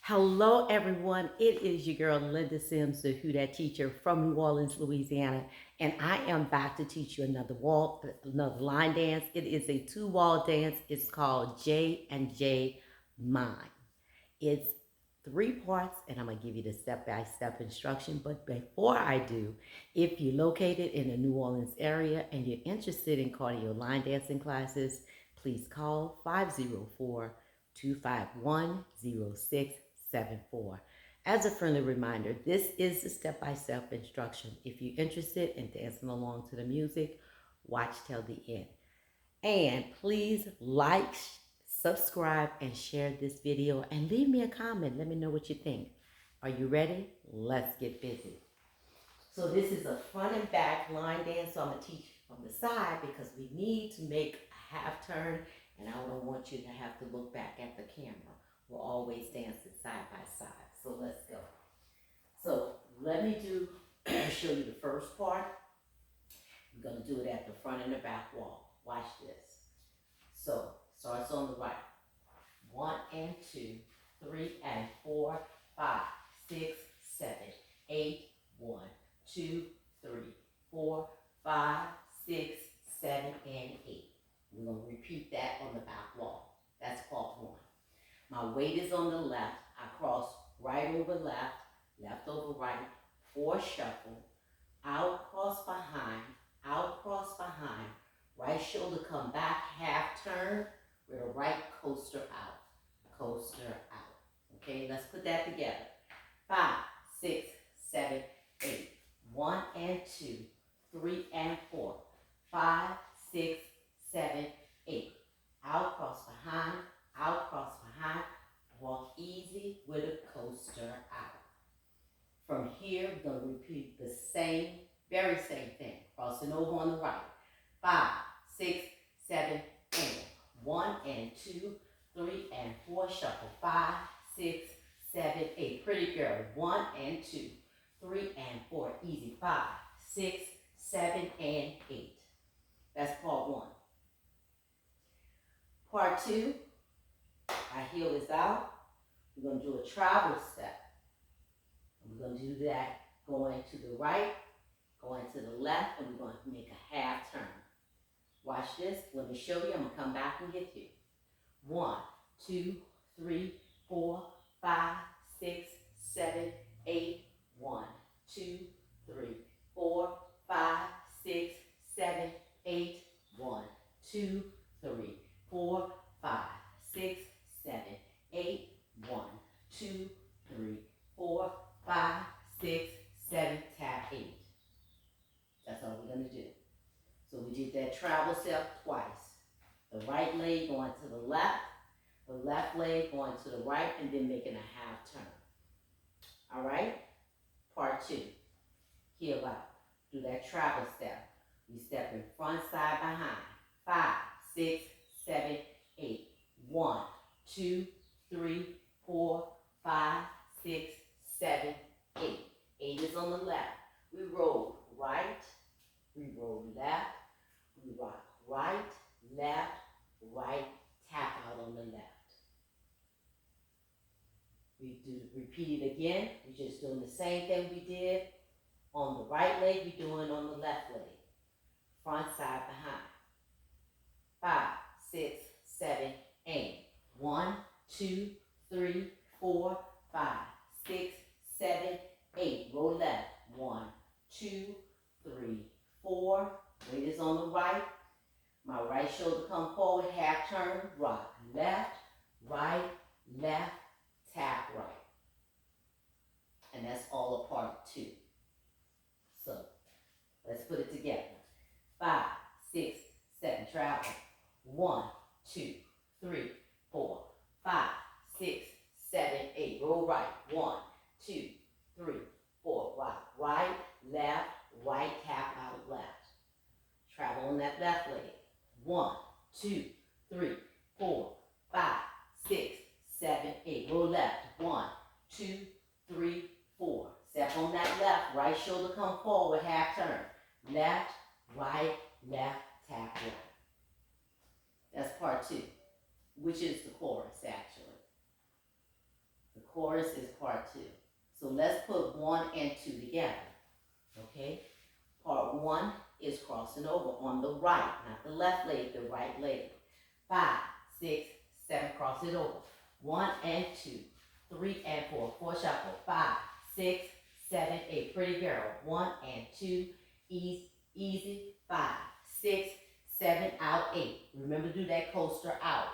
Hello, everyone. It is your girl, Linda Sims, the Who Dat teacher from New Orleans, Louisiana, and I am back to teach you another line dance. It is a two-wall dance. It's called J and J Mine. It's three parts, and I'm gonna give you the step-by-step instruction. But before I do, if you're located in the New Orleans area and you're interested in cardio line dancing classes, please call 504-251-0674. As a friendly reminder, this is the step-by-step instruction. If you're interested in dancing along to the music, watch till the end. And please like, subscribe, and share this video and leave me a comment. Let me know what you think. Are you ready? Let's get busy. So this is a front and back line dance. So I'm going to teach from the side because we need to make a half turn, and I don't want you to have to look back at the camera. We'll always dance it side by side. So let's go. So let me show you the first part. We're going to do it at the front and the back wall. Watch this. So starts on the right. 1 and 2, 3 and 4, 5, 6, 7, 8, 1, 2, 3, 4, 5, 6, 7, and 8. We're going to repeat that on the back wall. That's part 1. My weight is on the left. I cross right over left, left over right, 4 shuffle, out, cross behind, out, cross behind, right shoulder come back, half turn, with a right coaster out. Coaster out. Okay, let's put that together. 5, 6, 7, 8. 1 and 2, 3 and 4, 5, 6, 7, 8. Out, cross behind, out, cross behind. Walk easy with a coaster out. From here, we're going to repeat the very same thing. Crossing over on the right. 5, 6, 7, 8. 1 and 2, 3 and 4. Shuffle. 5, 6, 7, 8. Pretty girl. 1 and 2, 3 and 4. Easy. 5, 6, 7, and 8. That's part 1. Part 2, our heel is out. We're going to do a travel step. We're going to do that going to the right, going to the left, and we're going to make a half turn. Watch this. Let me show you. I'm going to come back and get you. 1, 2, 3, 4, 5, 6, 7, 8. 1, 2, 3, 4, 5, 6, 7, 8. 1, 2, 3, 4, 5, 6, 7, 8. 1, 2, 3, 4, 5, 6, 7, tap 8. That's all we're going to do. So we did that travel step twice. The right leg going to the left leg going to the right, and then making a half turn. All right? Part 2. Heel out. Do that travel step. We step in front, side, behind. 5, 6, 7, 8. 1, 2, 3, 4, 5, 6, 7, 8. 8 is on the left. We roll right. We roll left. We rock right, left, right, tap out on the left. We repeat it again. We're just doing the same thing we did on the right leg. We're doing on the left leg. Front, side, behind. 5, 6, 7, 8. 1, 2, 3, 4, 5, 6, 7, 8. Roll left. 1, 2, 3, 4. Weight is on the right. My right shoulder come forward, half turn, rock. Left, tap right. And that's all a part 2. So, let's put it together. 5, 6, 7, travel. 1, 2, 3, 4, 5, 6, 7, 8. Roll right. 1, 2, 3, 4. Rock right, left, right, tap out left. Travel on that left leg. 1, 2, 3, 4, 5, 6, 7, 8. Roll left. 1, 2, 3, 4. Step on that left. Right shoulder come forward. Half turn. Left, tap right. That's part 2, which is the chorus actually. The chorus is part 2. So let's put 1 and 2 together. Okay? Part 1 is crossing over on the right, not the left leg, the right leg. 5, 6, 7, cross it over. 1 and 2, 3 and 4, 4 shuffle. 5, 6, 7, 8. Pretty girl. 1 and 2, easy. 5, 6, 7, out 8. Remember to do that coaster out.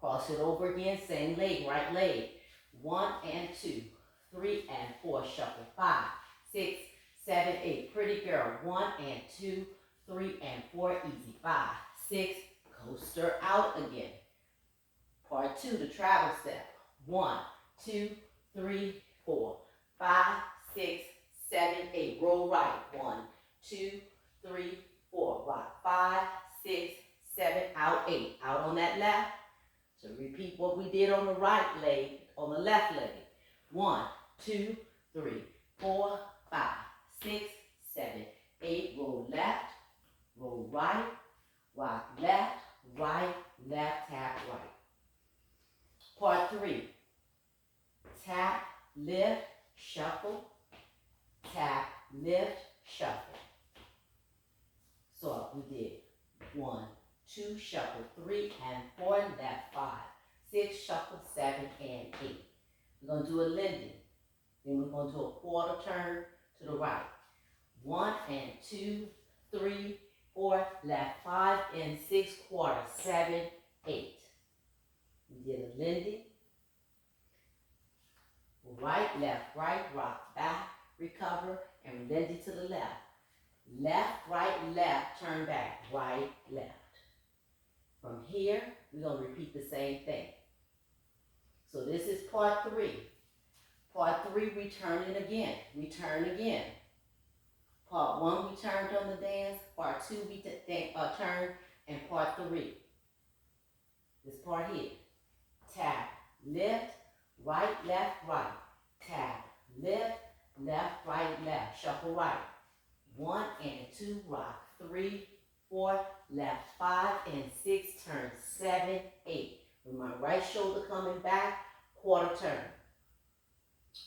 Cross it over again, same leg, right leg. 1 and 2, 3 and 4, shuffle. 5, 6, 7, 8. Pretty girl. 1 and 2, 3 and 4, easy. 5, 6, coaster out again. Part 2, the travel step. 1, 2, 3, 4, 5, 6, 7, 8. Roll right. 1, 2, 3, 4. Rock. 5, 6, 7, out 8. Out on that left. So repeat what we did on the right leg, on the left leg. 1, 2, 3, 4, 5, 6, 7, 8. Roll left, roll right, rock left, right, left, tap right. Part 3, tap, lift, shuffle, tap, lift, shuffle. So we did 1, 2, shuffle, 3 and 4, left, 5, 6, shuffle, 7 and 8. We're going to do a Linden. Then we're going to do a quarter turn to the right. 1 and 2, 3, 4, left, 5 and 6, quarter, 7, 8. We did a Linden. Right, left, right, rock back, recover, and Linden to the left. Left, right, left, turn back, right, left. From here, we're going to repeat the same thing. So this is part 3. Part 3, we turn it again. We turn again. Part 1, we turned on the dance. Part 2, we turned. And part 3, this part here. Tap, lift, right, left, right. Tap, lift, left, right, left. Shuffle right. 1 and 2, rock. 3, 4, left, 5 and 6, turn, 7, 8. With my right shoulder coming back, quarter turn.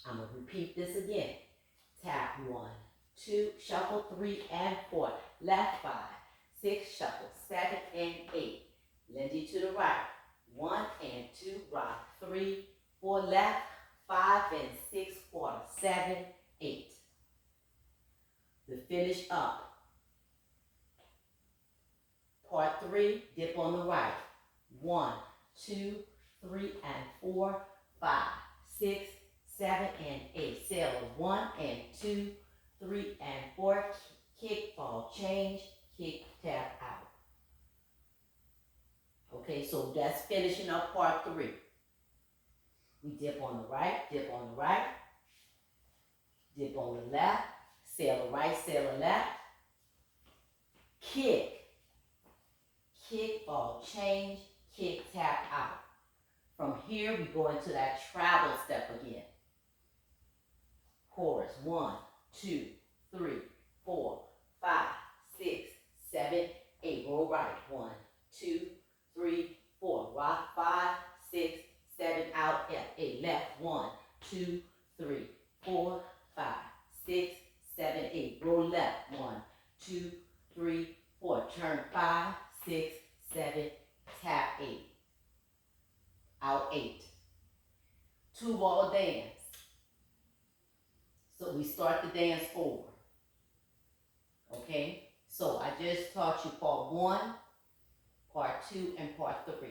I'm going to repeat this again. Tap 1, 2, shuffle 3 and 4, left 5, 6, shuffle 7 and 8. Linden to the right. 1 and 2, rock. 3, 4, left, 5 and 6, quarter, 7, 8. The finish up. Part 3, dip on the right. 1, 2, 3 and 4, 5, 6, 7 and 8. Sail 1 and 2, 3 and 4. Kick, fall, change, kick, tap out. Okay, so that's finishing up part 3. We dip on the right, dip on the right, dip on the left, sail right, sail left, kick, kick, fall, change, kick, tap out. From here, we go into that travel step again. Chorus, 1, 2, 3, 4, 5, 6, 7, 8. Roll right, 1, 2, 3, 4. Rock, 5, 6, 7, out, F8. Left, 1, 2, 3, 4, 5, 6, 7, 8. Roll left, 1, 2, 3, 4. Turn 5, 6, 7, tap 8. Out 8. 2-ball dance. So we start the dance over. Okay? So I just taught you part 1, part 2, and part 3.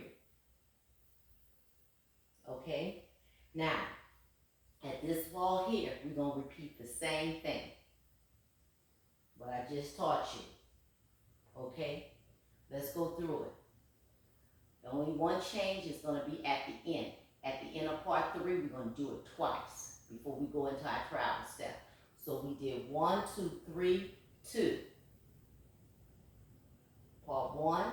Okay? Now, at this wall here, we're going to repeat the same thing. What I just taught you. Okay? Let's go through it. The only one change is going to be at the end. At the end of part 3, we're going to do it twice before we go into our travel step. So we did 1, 2, 3, 2. Part 1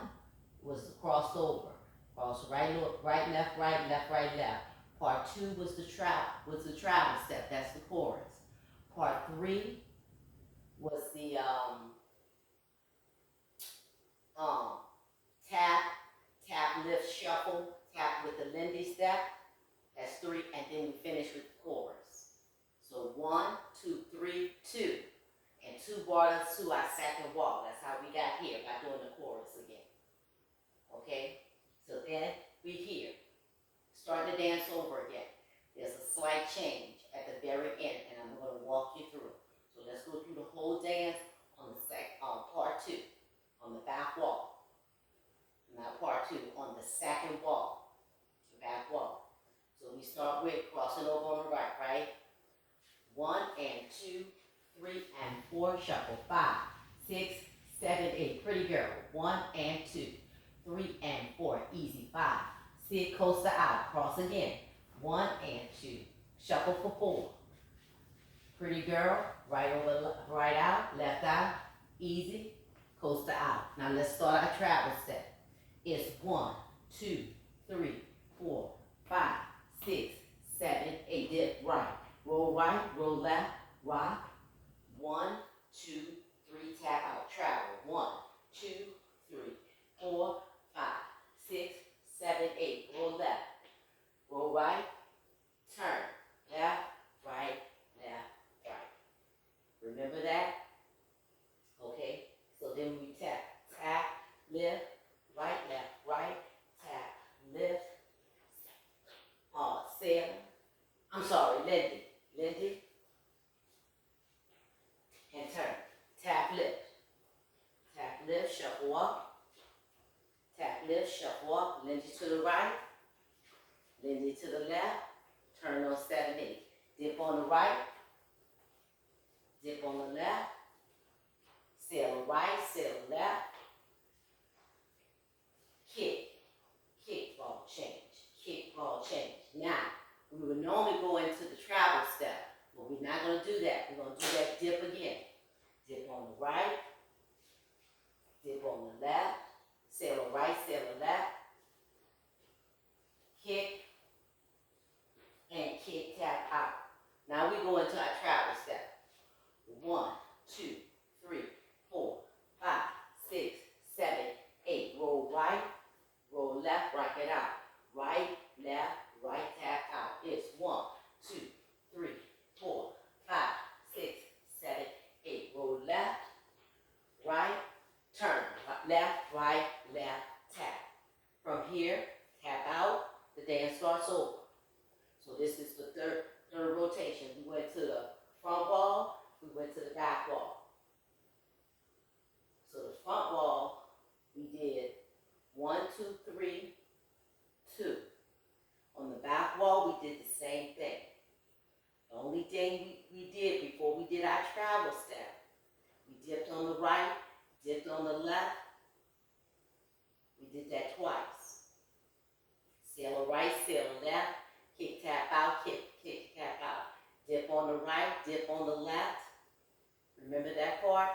was the crossover. Cross right, left, right, left, right, left. Part 2 was the travel step. That's the chorus. Part 3 was the tap, lift, shuffle, tap with the Lindy step. That's 3, and then we finish with the chorus. So 1, 2, 3, 2. And 2 brought us to our second wall. That's how we got here by doing the chorus again. Okay? So then we here. Start the dance over again. There's a slight change at the very end, and I'm going to walk you through. So let's go through the whole dance on the part 2, on the back wall. Now part 2 on the second wall, the back wall. So we start with crossing over on the right, right? 1 and 2, 3 and 4, shuffle. 5, 6, 7, 8. Pretty girl. 1 and 2, 3 and 4. Easy. 5, 6, coaster out. Cross again. 1 and 2. Shuffle for 4. Pretty girl. Right over, right out. Left out. Easy. Coaster out. Now let's start our travel step. It's 1, 2, 3, 4, 5, 6, 7, 8. Dip right. Roll right. Roll left. Rock. 1, 2, 3. Tap out. Travel. 1, 2, 3, 4, 5, 6, 7, 8. Roll left. Roll right. Turn. Left, right, left, right. Remember that? Okay. So then we tap. Tap, lift, right, left, right, tap, lift. Sail. I'm sorry, Lindy. Lindy. And turn. Tap, lift. Tap, lift, shuffle up. Tap, lift, shuffle up. Lindy to the right. Lindy to the left. Turn on 7, 8. Dip on the right. Dip on the left. Sail right, sail left. Kick. Kick, ball, change. Kick, ball, change. Now, we would normally go into the travel step, but we're not going to do that. We're going to do that dip again. Dip on the right. Dip on the left. Sail right, sail left. Kick. And kick, tap out. Now we go into our travel step. 1, 2, 3, 4, 5, 6, 7, 8. Roll right, roll left, rock it out. Right, left, right, tap out. It's 1, 2, 3, 4, 5, 6, 7, 8. Roll left, right, turn. Left, right, left, tap. From here, tap out. The dance starts over. So this is the third rotation. We went to the front wall, we went to the back wall. So the front wall, we did 1, 2, 3, 2. On the back wall, we did the same thing. The only thing we did before we did our travel step, we dipped on the right, dipped on the left. We did that twice. Sail right, sail left. Kick, tap out, kick, kick, tap out. Dip on the right, dip on the left. Remember that part?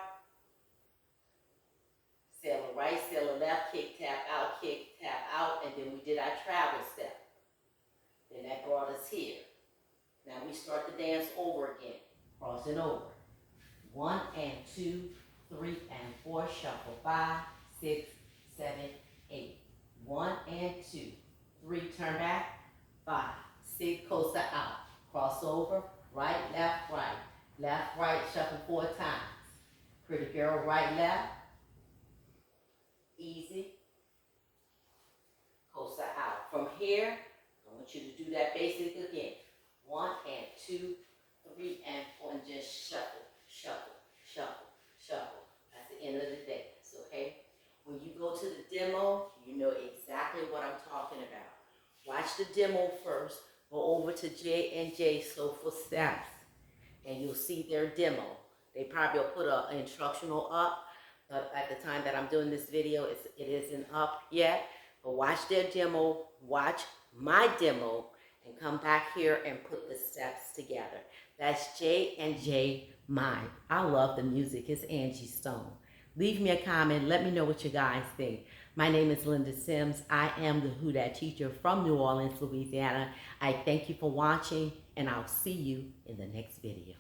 Sail right, sail left, kick, tap out, and then we did our travel step. Then that brought us here. Now we start the dance over again, crossing over. 1 and 2, 3 and 4, shuffle. 5, 6, 7, 8. 1 and 2, 3, turn back. 5, 6, coaster out. Cross over, right, left, right, shuffle 4 times. Pretty girl, right, left. Easy. Coaster out. From here, I want you to do that basic again. 1 and 2, 3 and 4, and just shuffle, shuffle, shuffle, shuffle. That's the end of the dance, okay? When you go to the demo, you know exactly what I'm talking about. Watch the demo first. Go over to J&J Soulful Steps, and you'll see their demo. They probably will put an instructional up, but at the time that I'm doing this video, it isn't up yet. But watch their demo, watch my demo, and come back here and put the steps together. That's J&J Mind. I love the music. It's Angie Stone. Leave me a comment. Let me know what you guys think. My name is Linda Sims. I am the Who Dat teacher from New Orleans, Louisiana. I thank you for watching, and I'll see you in the next video.